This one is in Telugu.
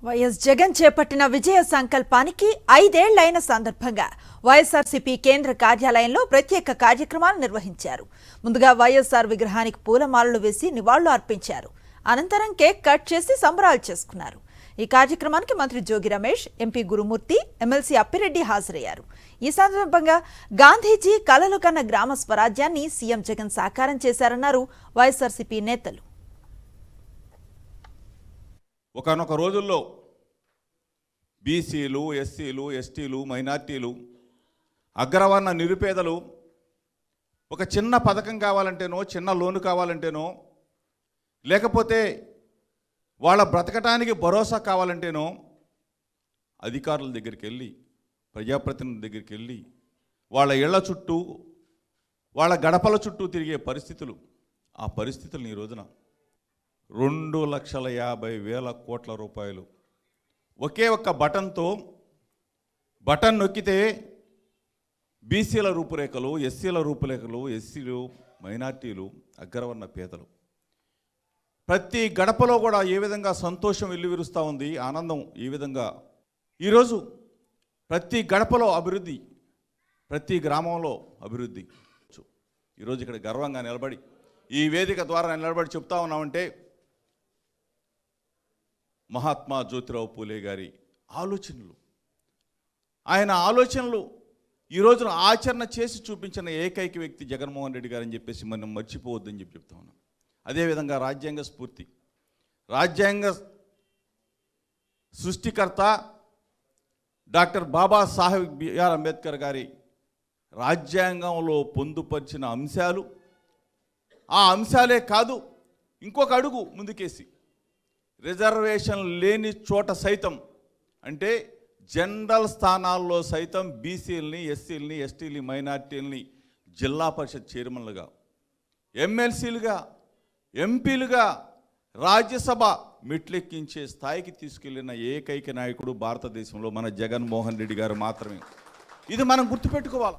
వైఎస్ జగన్ చేపట్టిన విజయ సంకల్పానికి 5 ఏళ్లైన సందర్భంగా వైఎస్ఆర్సీపీ కేంద్ర కార్యాలయంలో ప్రత్యేక కార్యక్రమాలు నిర్వహించారు. ముందుగా వైఎస్ఆర్ విగ్రహానికి పూలమాలలు వేసి నివాళులు అర్పించారు. అనంతరం కేక్ కట్ చేసి సంబరాలు చేసుకున్నారు. ఈ కార్యక్రమానికి మంత్రి జోగి రమేష్, ఎంపీ గురుమూర్తి, ఎమ్మెల్సీ అప్పిరెడ్డి హాజరయ్యారు. ఈ సందర్భంగా గాంధీజీ కలలు కన్న గ్రామ స్వరాజ్యాన్ని సీఎం జగన్ సాకారం చేశారన్నారు వైఎస్ఆర్సీపీ నేతలు. ఒకానొక రోజుల్లో బీసీలు, ఎస్సీలు, ఎస్టీలు, మైనార్టీలు, అగ్రవర్ణ నిరుపేదలు ఒక చిన్న పథకం కావాలంటేనో, చిన్న లోను కావాలంటేనో, లేకపోతే వాళ్ళ బ్రతకటానికి భరోసా కావాలంటేనో అధికారుల దగ్గరికి వెళ్ళి, ప్రజాప్రతినిధుల దగ్గరికి వెళ్ళి, వాళ్ళ ఇళ్ల చుట్టూ, వాళ్ళ గడపల చుట్టూ తిరిగే పరిస్థితులు, ఆ పరిస్థితులను ఈ రోజున 2,50,000 కోట్ల రూపాయలు ఒకే ఒక్క బటన్ నొక్కితే బీసీల రూపురేఖలు, ఎస్సీల రూపురేఖలు, ఎస్సీలు, మైనార్టీలు, అగ్రవర్ణ పేదలు ప్రతి గడపలో కూడా ఏ విధంగా సంతోషం వెల్లివిరుస్తూ ఉంది, ఆనందం ఈ విధంగా ఈరోజు ప్రతి గడపలో అభివృద్ధి, ప్రతి గ్రామంలో అభివృద్ధి. ఈరోజు ఇక్కడ గర్వంగా నిలబడి, ఈ వేదిక ద్వారా నిలబడి చెప్తా ఉన్నామంటే మహాత్మా జ్యోతిరావు పూలే గారి ఆలోచనలు, ఆయన ఆలోచనలు ఈ రోజున ఆచరణ చేసి చూపించిన ఏకైక వ్యక్తి జగన్మోహన్ రెడ్డి గారని చెప్పేసి మనం మర్చిపోవద్దని చెప్తా ఉన్నాం. అదేవిధంగా రాజ్యాంగ స్ఫూర్తి, రాజ్యాంగ సృష్టికర్త డాక్టర్ బాబాసాహెబ్ బిఆర్ అంబేద్కర్ గారి రాజ్యాంగంలో పొందుపరిచిన అంశాలు, ఆ అంశాలే కాదు ఇంకొక అడుగు ముందుకేసి రిజర్వేషన్ లేని చోట సైతం, అంటే జనరల్ స్థానాల్లో సైతం బీసీలని, ఎస్సీలని, ఎస్టీలని, మైనార్టీలని జిల్లా పరిషత్ చైర్మన్లుగా, ఎమ్మెల్సీలుగా, ఎంపీలుగా, రాజ్యసభ మెట్లెక్కించే స్థాయికి తీసుకెళ్లిన ఏకైక నాయకుడు భారతదేశంలో మన జగన్మోహన్ రెడ్డి గారు మాత్రమే. ఇది మనం గుర్తుపెట్టుకోవాలి.